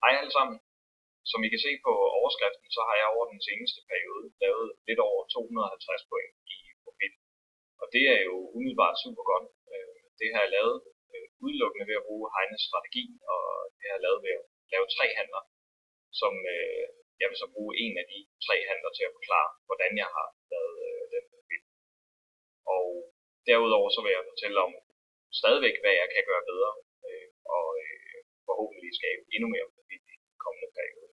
Hej alle sammen. Som I kan se på overskriften, så har jeg over den seneste periode lavet lidt over 250 point i profit. Og det er jo umiddelbart super godt. Det har jeg lavet udelukkende ved at bruge Heines strategi, og det har jeg lavet ved at lave 3 handler, som jeg vil så bruge en af de 3 handler til at forklare, hvordan jeg har lavet den profit. Og derudover så vil jeg fortælle om stadigvæk, hvad jeg kan gøre bedre, og forhåbentlig skabe endnu mere profit i den kommende periode.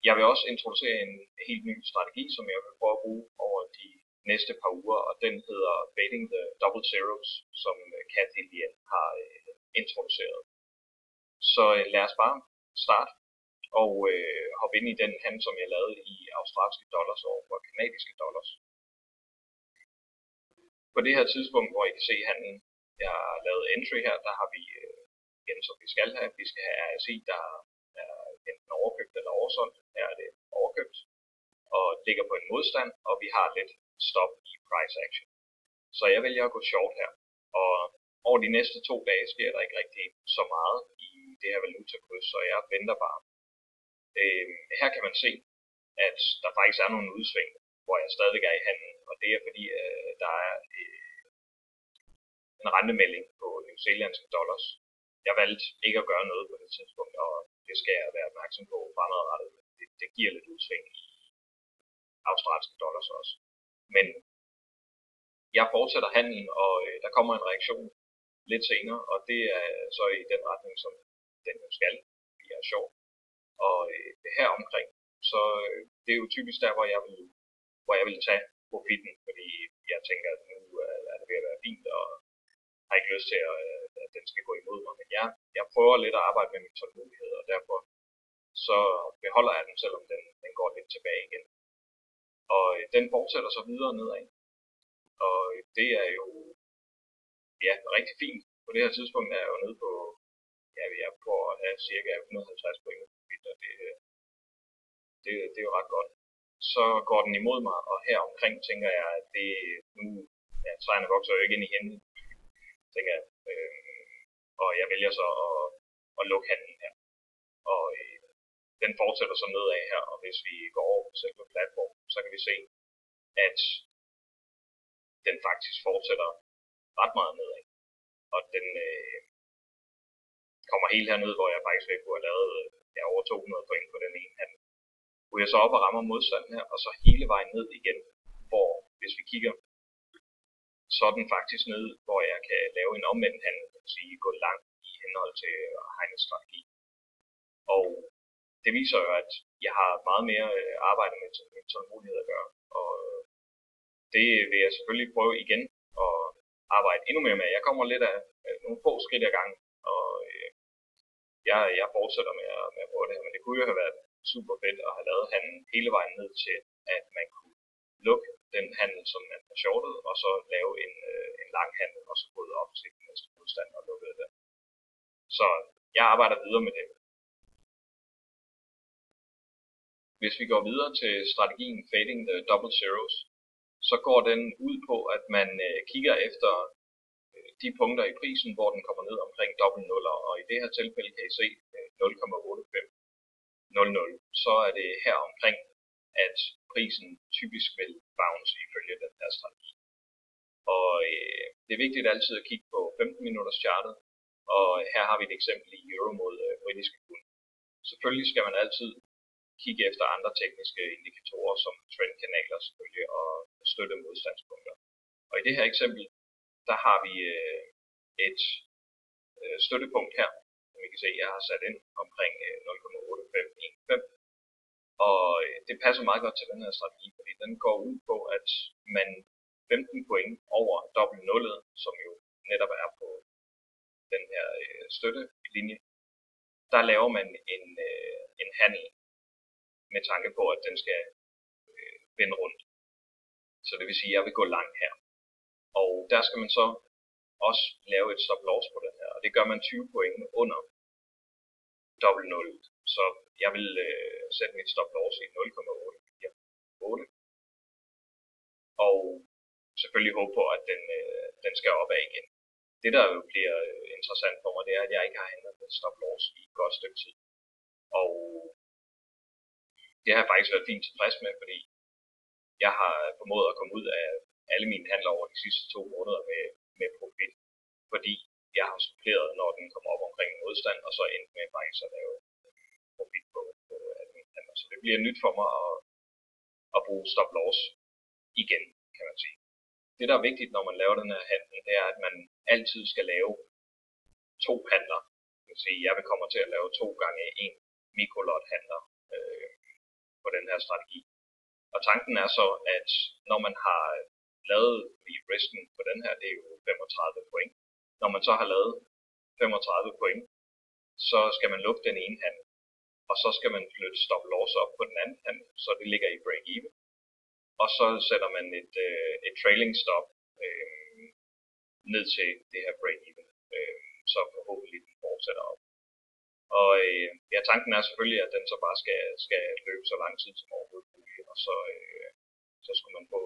Jeg vil også introducere en helt ny strategi, som jeg vil prøve at bruge over de næste par uger, og den hedder Fading the Double Zeros, som Cathy Lien har introduceret. Så lad os bare starte og hoppe ind i den handel, som jeg lavede i australske dollars over for kanadiske dollars. På det her tidspunkt, hvor I kan se handlen, jeg har lavet entry her, der har vi igen, som vi skal have. Vi skal have RSI, der er enten overkøbt eller oversolgt. Her er det overkøbt og ligger på en modstand, og vi har lidt stop i price action. Så jeg vælger at gå short her, og over de næste 2 dage sker der ikke rigtig så meget i det her valutakryds, så jeg venter bare. Her kan man se, at der faktisk er nogle udsving, hvor jeg stadig er i handlen, og det er fordi, der er en rentemelding på New Zealandske dollars. Jeg valgte ikke at gøre noget på det tidspunkt, og det skal jeg være opmærksom på fremadrettet. Det giver lidt udsving i australske dollars også. Men jeg fortsætter handlen, og der kommer en reaktion lidt senere, og det er så i den retning, som den jo skal. Vi er sjov. Og her omkring, så det er jo typisk der, hvor jeg vil tage profitten, fordi jeg tænker, at nu er det ved at være fint, og har ikke lyst til, at den skal gå imod mig. Men jeg prøver lidt at arbejde med min tålmodighed, og derfor så beholder jeg den, selvom den går lidt tilbage igen. Og den fortsætter så videre nedad. Og det er jo rigtig fint. På det her tidspunkt er jeg jo nede på, jeg prøver at have cirka 150 point, og det er jo ret godt. Så går den imod mig, og her omkring tænker jeg, at det nu, træerne vokser jo ikke ind i hende, tænker jeg. Og jeg vælger så at lukke handlen her. Og den fortsætter så nedad her, og hvis vi går over på selve platformen, så kan vi se, at den faktisk fortsætter ret meget nedad. Og den kommer helt herned, hvor jeg faktisk kunne have lavet over 200 point på den ene handel. Nu jeg så op og rammer modstanden her, og så hele vejen ned igen, hvor hvis vi kigger, så er den faktisk nede, hvor jeg kan lave en omvendt handel, det vil sige gå langt i henhold til Heines strategi. Og det viser jo, at jeg har meget mere arbejde med tålmodighed at gøre, og det vil jeg selvfølgelig prøve igen at arbejde endnu mere med. Jeg kommer lidt af nogle få skridt ad gangen, og jeg fortsætter med at prøve det her, men det kunne jo have været super fedt at have lavet handlen hele vejen ned til, at man kunne lukke den handel, som man har shortet, og så lave en lang handel, og så gå op til den næste modstand og lukke det. Så jeg arbejder videre med det. Hvis vi går videre til strategien Fading the Double Zeros, så går den ud på, at man kigger efter de punkter i prisen, hvor den kommer ned omkring dobbelt nuller, og i det her tilfælde kan I se 0,8500. Så er det her omkring, at prisen typisk vil bounce ifølge den her strategi. Og det er vigtigt altid at kigge på 15 minutters chartet, og her har vi et eksempel i euro mod britiske pund. Selvfølgelig skal man altid kigge efter andre tekniske indikatorer, som trendkanaler selvfølgelig, og støtte modstandspunkter. Og i det her eksempel, der har vi et støttepunkt her, som I kan se, jeg har sat ind omkring 0,8515. Og det passer meget godt til den her strategi, fordi den går ud på, at man 15 point over dobbelt nullet, som jo netop er på den her støttelinje, der laver man en handel med tanke på, at den skal vende rundt. Så det vil sige, at jeg vil gå langt her. Og der skal man så også lave et stop loss på den her, og det gør man 20 point under dobbelt nullet. Så jeg vil sætte mit stop loss i 0,848. Og selvfølgelig håbe på, at den skal opad igen. Det der jo bliver interessant for mig, det er, at jeg ikke har handlet med stop loss i et godt stykke tid. Og det har jeg faktisk været fint tilfreds med, fordi jeg har formået at komme ud af alle mine handler over de sidste 2 måneder med profit, fordi jeg har suppleret, når den kommer op omkring modstand, og så endte med faktisk at lave profit på alle mine handler. Så det bliver nyt for mig at bruge stop loss igen, kan man sige. Det, der er vigtigt, når man laver den her handel, det er, at man altid skal lave 2 handler. Det vil sige, jeg kommer til at lave 2 gange 1 mikrolot handler på den her strategi. Og tanken er så, at når man har lavet risken på den her, det er jo 35 point. Når man så har lavet 35 point, så skal man lukke den ene handel, og så skal man flytte stop loss op på den anden handel, så det ligger i break even. Og så sætter man et trailing stop ned til det her break even, så forhåbentlig den fortsætter op. Og ja, tanken er selvfølgelig, at den så bare skal løbe så lang tid som overhovedet muligt, og så skulle man få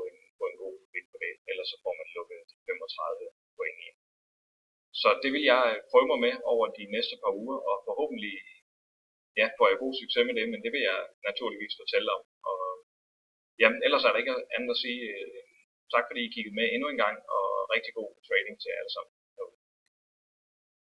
en god profit på det, ellers så får man lukket 35 point ind. Så det vil jeg prøve mig med over de næste par uger, og forhåbentlig får jeg god succes med det, men det vil jeg naturligvis fortælle om. Og jamen, ellers er der ikke andet at sige. Tak fordi I kiggede med endnu en gang, og rigtig god trading til jer alle sammen.